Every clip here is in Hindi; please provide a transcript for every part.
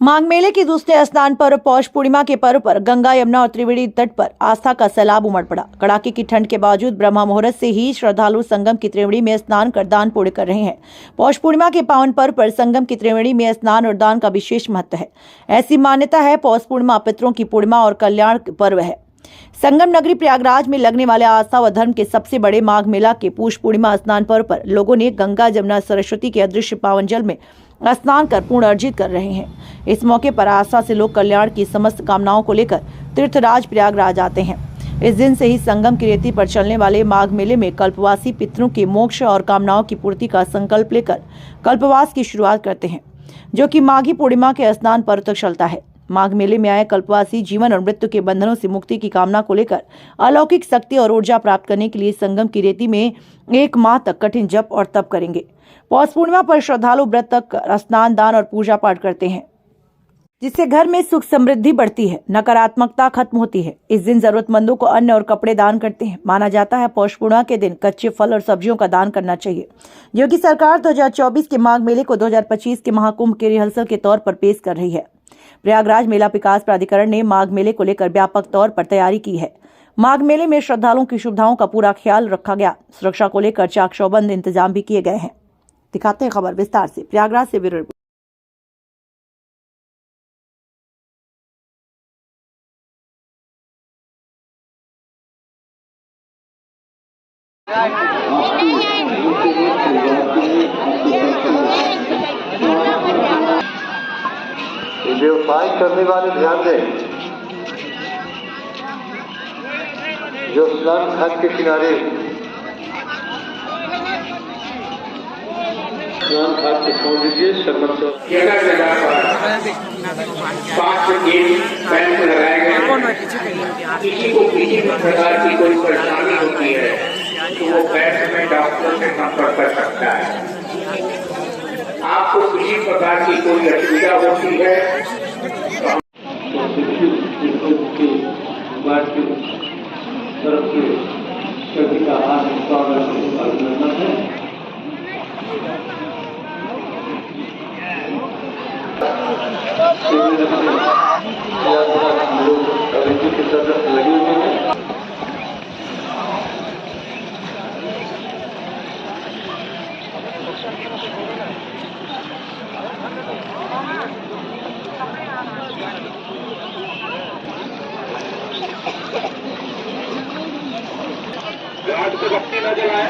माघ मेले के दूसरे स्नान पर पौष पूर्णिमा के पर्व पर गंगा, यमुना और त्रिवेणी तट पर आस्था का सैलाब उमड़ पड़ा। कड़ाके की ठंड के बावजूद ब्रह्मा मुहूर्त से ही श्रद्धालु संगम की त्रिवेणी में स्नान कर दान पुण्य कर रहे हैं। पौष पूर्णिमा के पावन पर्व पर संगम की त्रिवेणी में स्नान और दान का विशेष महत्व है। ऐसी मान्यता है, पौष पूर्णिमा पितरों की पूर्णिमा और कल्याण पर्व है। संगम नगरी प्रयागराज में लगने वाले आस्था व धर्म के सबसे बड़े माघ मेला के पौष पूर्णिमा स्नान पर्व पर लोगों ने गंगा, जमुना, सरस्वती के अदृश्य पावन जल में स्नान कर पुण्य अर्जित कर रहे हैं। इस मौके पर आस्था से लोग कल्याण की समस्त कामनाओं को लेकर तीर्थराज प्रयागराज आते हैं। इस दिन से ही संगम की रेती पर चलने वाले माघ मेले में कल्पवासी पितरों के मोक्ष और कामनाओं की पूर्ति का संकल्प लेकर कल्पवास की शुरुआत करते हैं, जो कि माघी पूर्णिमा के स्नान पर्व तक चलता है। माघ मेले में आए कल्पवासी जीवन और मृत्यु के बंधनों से मुक्ति की कामना को लेकर अलौकिक शक्ति और ऊर्जा प्राप्त करने के लिए संगम की रेती में 1 माह तक कठिन जप और तप करेंगे। पौष पूर्णिमा पर श्रद्धालु व्रत तक स्नान, दान और पूजा पाठ करते हैं, जिससे घर में सुख समृद्धि बढ़ती है, नकारात्मकता खत्म होती है। इस दिन जरूरतमंदों को अन्न और कपड़े दान करते हैं। माना जाता है पौष पूर्णिमा के दिन कच्चे फल और सब्जियों का दान करना चाहिए। योगी सरकार 2024 के माघ मेले को 2025 के महाकुंभ के रिहर्सल के तौर पर पेश कर रही है। प्रयागराज मेला विकास प्राधिकरण ने माघ मेले को लेकर व्यापक तौर पर तैयारी की है। माघ मेले में श्रद्धालुओं की सुविधाओं का पूरा ख्याल रखा गया। सुरक्षा को लेकर चाक चौबंद इंतजाम भी किए गए हैं। दिखाते हैं खबर विस्तार से। प्रयागराज से ब्यूरो रिपोर्ट। व्यवसाय करने वाले ध्यान दें, जो स्नान घाट के किनारे स्नान घाट से छोड़ दीजिए। जगह जगह पर 5 गेट बैंक लगाए गए। किसी को किसी प्रकार की कोई परेशानी होती है तो वो बैंक में डॉक्टर से संपर्क कर सकता है। आपको किसी प्रकार की कोई असुविधा होती है तरफ से सभी का हाथ लगे हुए हैं। घाट से बत्ती न जलाए।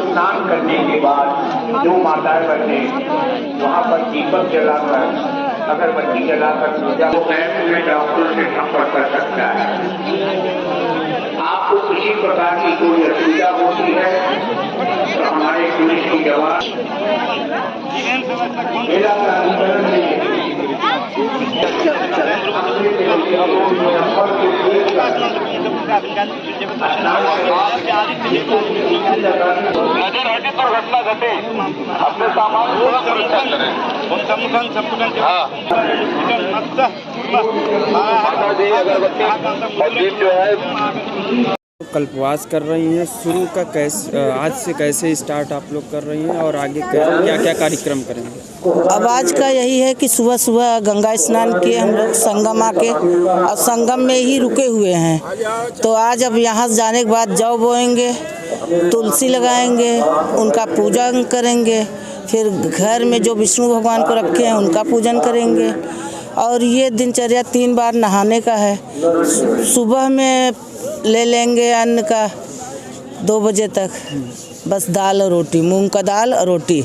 स्नान करने के बाद जो माताएं बने वहाँ पर दीपक जलाकर, अगरबत्ती जलाकर पूजा को बैंक में डॉक्टर से संपर्क कर सकता है। आपको किसी प्रकार की कोई असुविधा होती है तो हमारे पुलिस की जवान मेला प्राधिकरण में नजर हटे दुर्घटना घटे, अपने सामान को सुरक्षा करें। जो है कल्पवास कर रही हैं, शुरू का आज से कैसे स्टार्ट आप लोग कर रही हैं और आगे क्या क्या कार्यक्रम करेंगे? अब आज का यही है कि सुबह सुबह गंगा स्नान किए हम लोग संगम आके, और संगम में ही रुके हुए हैं। तो आज अब यहाँ से जाने के बाद जौ बोएंगे, तुलसी लगाएंगे, उनका पूजन करेंगे, फिर घर में जो विष्णु भगवान को रखे हैं उनका पूजन करेंगे। और ये दिनचर्या 3 बार नहाने का है। सुबह में ले लेंगे अन्न का 2 बजे तक, बस दाल और रोटी, मूंग का दाल और रोटी।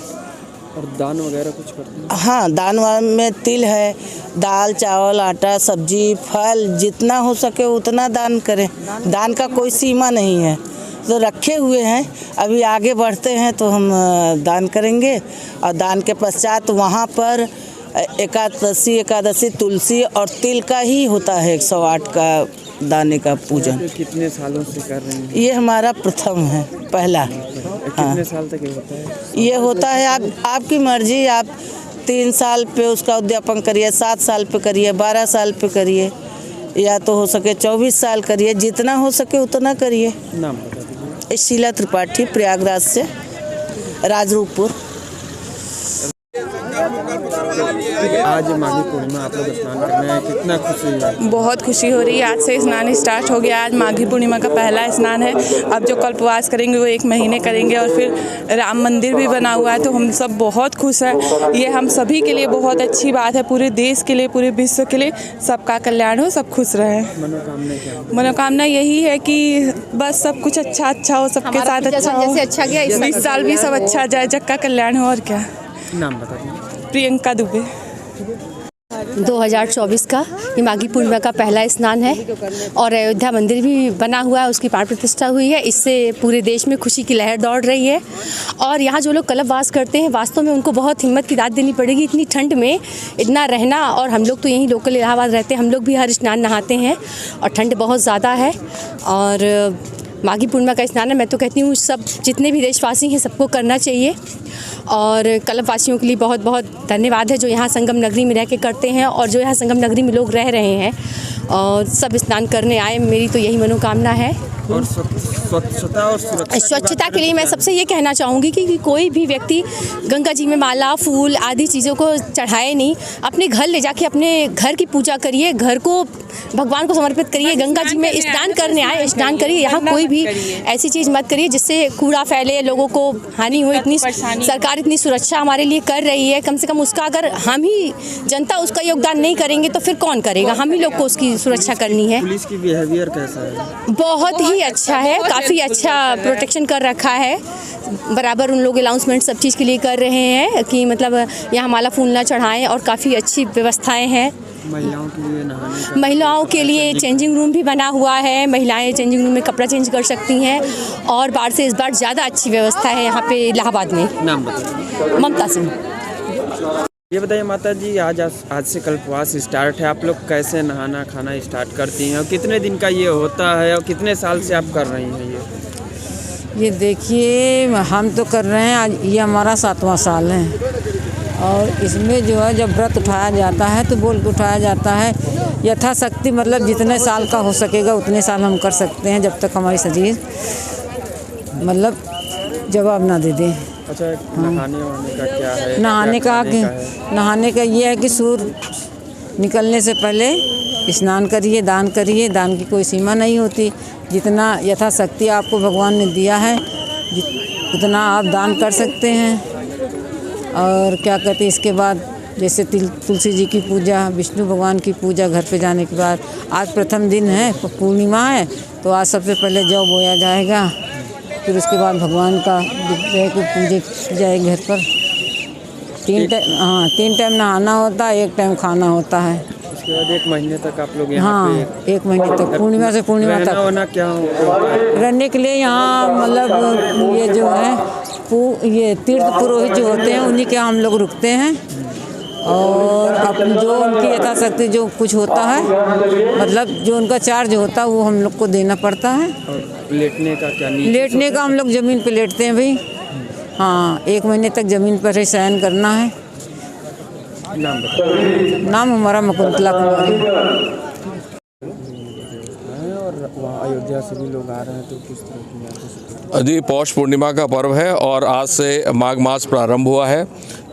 और दान वगैरह कुछ करते हैं? हाँ, दान में तिल है, दाल, चावल, आटा, सब्जी, फल, जितना हो सके उतना दान करें। दान का कोई सीमा नहीं है, तो रखे हुए हैं, अभी आगे बढ़ते हैं तो हम दान करेंगे। और दान के पश्चात वहाँ पर एकादशी तुलसी और तिल का ही होता है 108 का दाने का पूजन। कितने सालों से कर रही हैं? ये हमारा प्रथम है, पहला। कितने साल तक ये होता है? ये होता है आपकी मर्जी, आप 3 साल पे उसका उद्यापन करिए, 7 साल पे करिए, 12 साल पे करिए, या तो हो सके 24 साल करिए, जितना हो सके उतना करिए। नाम बता दीजिए। शीला त्रिपाठी, प्रयागराज से, राजरूपपुर। आज माघी पूर्णिमा आप लोग स्नान करने हैं, कितना खुशी है? बहुत खुशी हो रही है। आज से स्नान स्टार्ट हो गया। आज माघी पूर्णिमा का पहला स्नान है। अब जो कल्पवास करेंगे वो 1 महीने करेंगे और फिर राम मंदिर भी बना हुआ है, तो हम सब बहुत खुश हैं। ये हम सभी के लिए बहुत अच्छी बात है, पूरे देश के लिए, पूरे विश्व के लिए। सबका कल्याण हो, सब खुश रहे। मनोकामना क्या है? मनोकामना यही है कि बस सब कुछ अच्छा हो, सबके साथ अच्छा हो, जैसे अच्छा गया 20 साल भी सब अच्छा जाए, जग का कल्याण हो। और क्या? नाम बता दीजिए। प्रियंका दुबे। 2024 का ये माघी पूर्णिमा का पहला स्नान है और अयोध्या मंदिर भी बना हुआ है, उसकी प्राण प्रतिष्ठा हुई है। इससे पूरे देश में खुशी की लहर दौड़ रही है। और यहाँ जो लोग कल्पवास करते हैं, वास्तव में उनको बहुत हिम्मत की दाद देनी पड़ेगी, इतनी ठंड में इतना रहना। और हम लोग तो यहीं लोकल इलाहाबाद रहते हैं, हम लोग भी हर स्नान नहाते हैं और ठंड बहुत ज़्यादा है। और माघी पूर्णिमा का स्नान है, मैं तो कहती हूँ सब जितने भी देशवासी हैं सबको करना चाहिए। और कल्पवासियों के लिए बहुत बहुत धन्यवाद है जो यहाँ संगम नगरी में रह के करते हैं और जो यहाँ संगम नगरी में लोग रह रहे हैं और सब स्नान करने आए। मेरी तो यही मनोकामना है। और स्वच्छता और स्वच्छता के लिए मैं सबसे ये कहना चाहूँगी कि कोई भी व्यक्ति गंगा जी में माला, फूल आदि चीज़ों को चढ़ाए नहीं, अपने घर ले जाके अपने घर की पूजा करिए, घर को भगवान को समर्पित करिए। गंगा जी में स्नान करने आए, स्नान करिए। यहाँ कोई भी ऐसी चीज़ मत करिए जिससे कूड़ा फैले, लोगों को हानि हो। इतनी सरकार इतनी सुरक्षा हमारे लिए कर रही है, कम से कम उसका अगर हम ही जनता उसका योगदान नहीं करेंगे तो फिर कौन करेगा? हम ही लोग को उसकी सुरक्षा करनी है। पुलिस की बिहेवियर कैसा है? बहुत ही अच्छा है, काफ़ी अच्छा प्रोटेक्शन कर रखा है। बराबर उन लोग अनाउंसमेंट सब चीज़ के लिए कर रहे हैं कि मतलब यहाँ माला फूल ना चढ़ाएं और काफ़ी अच्छी व्यवस्थाएं हैं। महिलाओं के लिए नहाने का, महिलाओं के लिए चेंजिंग रूम भी बना हुआ है, महिलाएं चेंजिंग रूम में कपड़ा चेंज कर सकती हैं और बार से इस बार ज़्यादा अच्छी व्यवस्था है यहाँ पे इलाहाबाद में। नाम बताइए। ममता सिंह। ये बताइए माता जी, आज से कल्पवास स्टार्ट है, आप लोग कैसे नहाना खाना स्टार्ट करती हैं और कितने दिन का ये होता है और कितने साल से आप कर रही हैं ये देखिए हम तो कर रहे हैं, आज ये हमारा 7वां साल है। और इसमें जो है जब व्रत उठाया जाता है तो बोल के उठाया जाता है यथाशक्ति, मतलब जितने साल का हो सकेगा उतने साल हम कर सकते हैं, जब तक हमारी शरीर मतलब जवाब ना दे दे। अच्छा, नहाने वाने का क्या है? नहाने का ये है कि सूर्य निकलने से पहले स्नान करिए, दान करिए। दान की कोई सीमा नहीं होती, जितना यथाशक्ति आपको भगवान ने दिया है उतना आप दान कर सकते हैं। और क्या कहते हैं, इसके बाद जैसे तुलसी जी की पूजा, विष्णु भगवान की पूजा घर पे जाने के बाद, आज प्रथम दिन है, पूर्णिमा है, तो आज सबसे पहले जौ बोया जाएगा, फिर उसके बाद भगवान का विग्रह को पूजा की जाएगी घर पर। 3 टाइम नहाना होता है, 1 टाइम खाना होता है। उसके बाद 1 महीने तक आप लोग यहाँ पे 1 महीने तक, पूर्णिमा से पूर्णिमा तक होना क्या रहने के लिए यहाँ मतलब ये जो है ये तीर्थ पुरोहित जो होते हैं उन्हीं के हम लोग रुकते हैं और अपन जो उनकी यथाशक्ति जो कुछ होता है, मतलब जो उनका चार्ज होता है वो हम लोग को देना पड़ता है। और लेटने का क्या? लेटने का हम लोग ज़मीन पे लेटते हैं भाई। हाँ, 1 महीने तक ज़मीन पर ही शयन करना है। नाम बताइए। नाम हमारा मुकुंतला कुमारी। और वहाँ अयोध्या से भी लोग आ रहे हैं, तो किस तरह की जी, पौष पूर्णिमा का पर्व है और आज से माघ मास प्रारंभ हुआ है।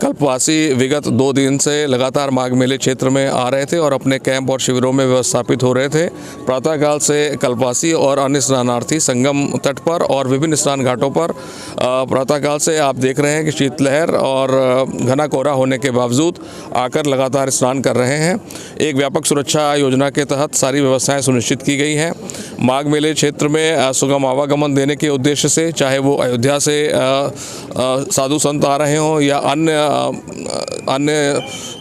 कल्पवासी विगत 2 दिन से लगातार माघ मेले क्षेत्र में आ रहे थे और अपने कैंप और शिविरों में व्यवस्थापित हो रहे थे। प्रातःकाल से कल्पवासी और अन्य स्नानार्थी संगम तट पर और विभिन्न स्नान घाटों पर प्रातःकाल से आप देख रहे हैं कि शीतलहर और घना कोहरा होने के बावजूद आकर लगातार स्नान कर रहे हैं। एक व्यापक सुरक्षा योजना के तहत सारी व्यवस्थाएं सुनिश्चित की गई हैं। माघ मेले क्षेत्र में सुगम आवागमन देने के उद्देश्य से, चाहे वो अयोध्या से साधु संत आ रहे हों या अन्य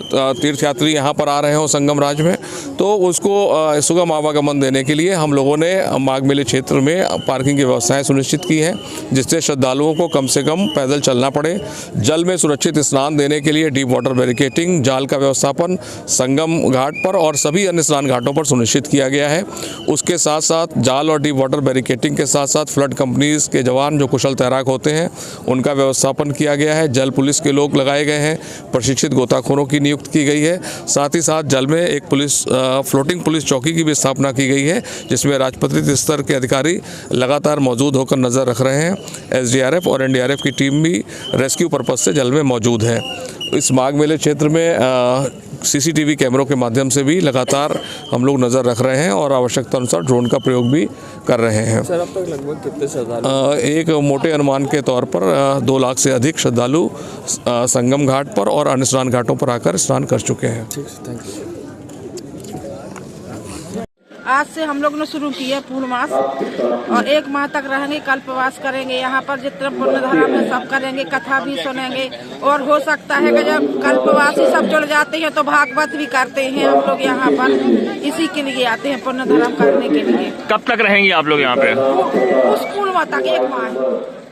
तीर्थयात्री यहाँ पर आ रहे हों संगम राज में, तो उसको सुगम आवागमन देने के लिए हम लोगों ने माघ मेले क्षेत्र में पार्किंग की व्यवस्थाएं सुनिश्चित की हैं, जिससे श्रद्धालुओं को कम से कम पैदल चलना पड़े। जल में सुरक्षित स्नान देने के लिए डीप वाटर बैरिकेटिंग, जाल का व्यवस्थापन संगम घाट पर और सभी अन्य स्नान घाटों पर सुनिश्चित किया गया है। उसके साथ साथ जाल और डीप वाटर बैरिकेटिंग के साथ साथ फ्लड कंपनीज के जवान जो कुशल तैराक होते हैं उनका व्यवस्थापन किया गया है। जल पुलिस के लोग लगाए गए हैं, प्रशिक्षित गोताखोरों की नियुक्ति की गई है। साथ ही साथ जल में एक फ्लोटिंग पुलिस चौकी की भी स्थापना की गई है, जिसमें राजपत्रित स्तर के अधिकारी लगातार मौजूद होकर नज़र रख रहे हैं। एसडीआरएफ और एनडीआरएफ की टीम भी रेस्क्यू पर्पज से जल में मौजूद है। इस माघ मेले क्षेत्र में सीसीटीवी कैमरों के माध्यम से भी लगातार हम लोग नज़र रख रहे हैं और आवश्यकता अनुसार ड्रोन का प्रयोग भी कर रहे हैं। सर, अब तक लगभग कितने श्रद्धालु? एक मोटे अनुमान के तौर पर 2 लाख से अधिक श्रद्धालु संगम घाट पर और अन्य स्नान घाटों पर आकर स्नान कर चुके हैं। Thank you. आज से हम लोग ने शुरू किया पूर्णमास और 1 माह तक रहेंगे, कल्पवास करेंगे। यहाँ पर जितना पुण्य धर्म है सब करेंगे, कथा भी सुनेंगे और हो सकता है कि जब कल्पवासी सब जुड़ जाते हैं तो भागवत भी करते हैं। हम लोग यहाँ पर इसी के लिए आते हैं, पुण्य धर्म करने के लिए। कब तक रहेंगे आप लोग यहाँ पे? उस पूर्णिमा तक 1 माह।